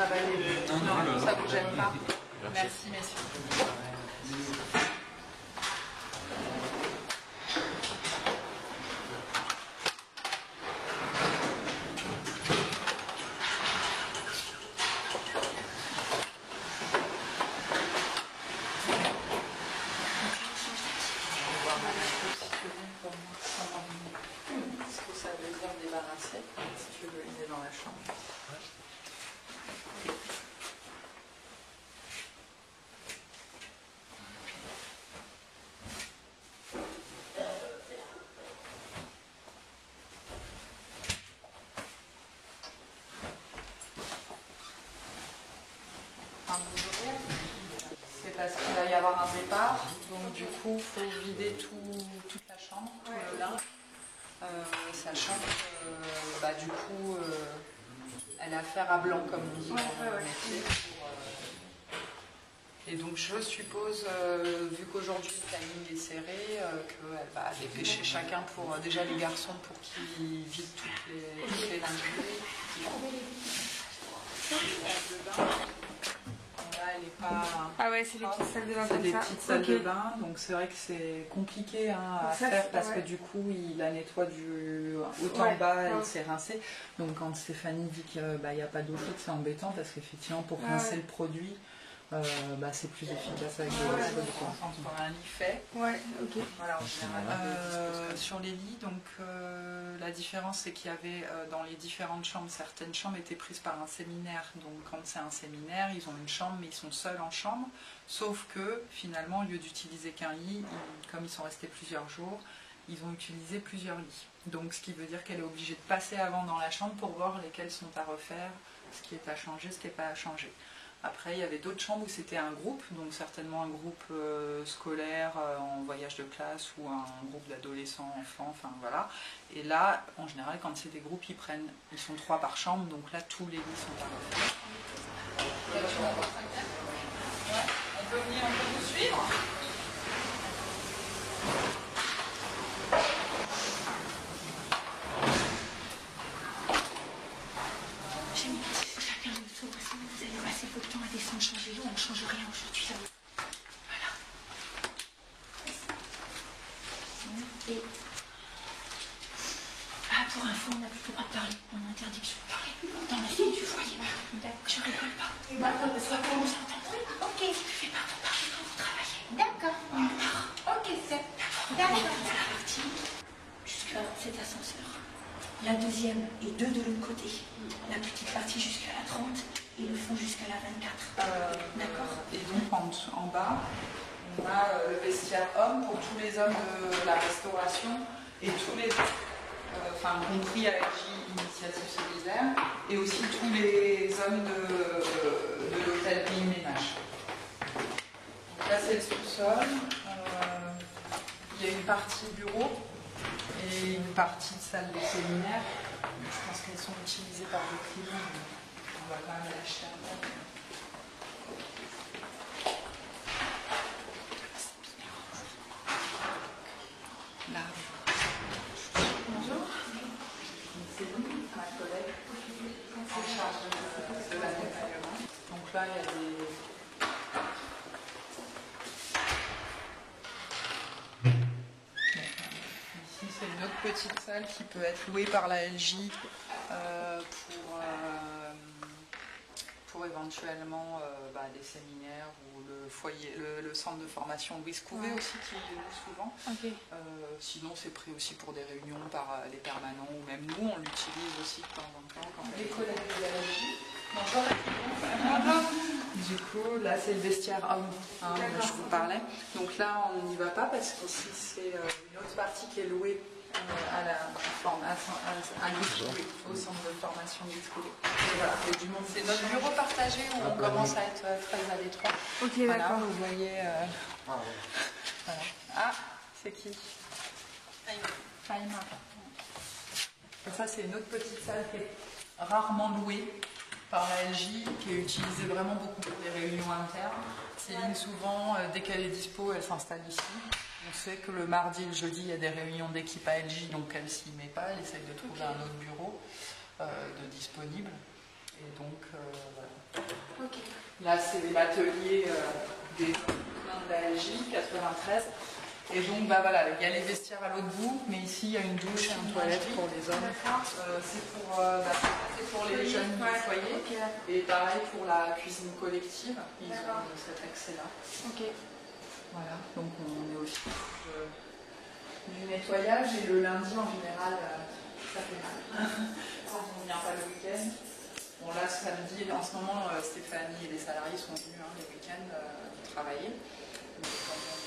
travailler. Non, ça vous gêne pas. Merci, messieurs. Est-ce que ça veut dire débarrasser? Si tu veux, il est dans la chambre. C'est parce qu'il va y avoir un départ, donc du coup il faut vider toute la chambre, tout le linge, sachant que du coup elle a fer à blanc comme on dit dans le métier. Et donc je suppose, vu qu'aujourd'hui le planning est serré, qu'elle va dépêcher chacun pour déjà les garçons pour qu'ils vident toutes les lingeries. Là, elle est pas. Ah ouais, c'est les petites salles de bain. C'est des petites salles de bain, donc c'est vrai que c'est compliqué à faire parce que du coup, il la nettoie du haut en bas, elle s'est rincée. Donc quand Stéphanie dit qu'il n'y a pas d'eau chaude, c'est embêtant parce qu'effectivement, pour rincer le produit, c'est plus efficace avec de l'eau chaude. On a un lit fait. Ouais, ok. Voilà, en général. Sur les lits, donc la différence c'est qu'il y avait dans les différentes chambres, certaines chambres étaient prises par un séminaire. Donc quand c'est un séminaire, ils ont une chambre mais ils sont seuls en chambre. Sauf que finalement, au lieu d'utiliser qu'un lit, comme ils sont restés plusieurs jours, ils ont utilisé plusieurs lits. Donc ce qui veut dire qu'elle est obligée de passer avant dans la chambre pour voir lesquels sont à refaire, ce qui est à changer, ce qui n'est pas à changer. Après, il y avait d'autres chambres où c'était un groupe, donc certainement un groupe scolaire en voyage de classe ou un groupe d'adolescents, enfants, enfin voilà. Et là, en général, quand c'est des groupes, ils sont 3 par chambre, donc là, tous les lits sont à refaire. On peut venir un peu nous suivre ? Vous allez passer peu de temps à descendre changer l'eau, on ne change rien aujourd'hui. Voilà. Et... pour info, on n'a plus le droit de parler. On a interdiction de parler. Dans la salle du foyer. D'accord. Je rigole pas. D'accord, parce qu'on vous entend. Ok. Je fais pas pour parler quand vous travaillez. D'accord. Ok, c'est. D'accord. La partie jusqu'à cet ascenseur. La deuxième et 2 de l'autre côté. La petite partie jusqu'à la 30 et le fond jusqu'à la 24. D'accord. Et donc en bas, on a le vestiaire homme pour tous les hommes de la restauration et tous les, compris ALJ Initiative Solidaire, et aussi tous les hommes de l'hôtel Pays Ménage. Donc là c'est le sous-sol. Il y a une partie bureau et une partie de salle de séminaire. Je pense qu'elles sont utilisées par des clients. On va quand même l'acheter un peu. Là. Bonjour. C'est ma collègue en charge de l'accompagnement. Donc là, il y a des... Ici, c'est une autre petite salle qui peut être louée par la LJ pour éventuellement des séminaires ou le foyer, le centre de formation Louise Couvet aussi qui est venu souvent. Okay. Sinon c'est pris aussi pour des réunions par les permanents ou même nous on l'utilise aussi de temps en temps quand les collègues de la LJ. Bonjour. Du coup là c'est le vestiaire homme dont je vous parlais. Donc là on n'y va pas parce qu'ici c'est une autre partie qui est louée à Louise Couvet, au centre de formation Louise Couvet. Voilà, du monde. C'est notre bureau partagé où on commence à être très à l'étroit. Ok, voilà, d'accord. vous voyez. Voilà. Ah, c'est qui? Faïma. Et ça, c'est une autre petite salle qui est rarement louée par la LJ, qui est utilisée vraiment beaucoup pour les réunions internes. Céline, souvent, dès qu'elle est dispo, elle s'installe ici. On sait que le mardi et le jeudi, il y a des réunions d'équipe à LJ, donc elle s'y met pas, elle essaye de trouver un autre bureau de disponible. Et donc, voilà. Ok. Là, c'est l'atelier des hommes de la LJ, 93. Et donc, bah, voilà, il y a les vestiaires à l'autre bout, mais ici, il y a une douche et une toilette pour les hommes. C'est pour les jeunes du foyer. Ok. Et pareil pour la cuisine collective, ils D'accord. ont cet accès-là. Ok. Voilà, donc on est aussi du nettoyage et le lundi en général, ça fait mal. Quand on ne vient pas le week-end. Bon là, samedi, en ce moment, Stéphanie et les salariés sont venus les week-ends travailler. Donc, quand on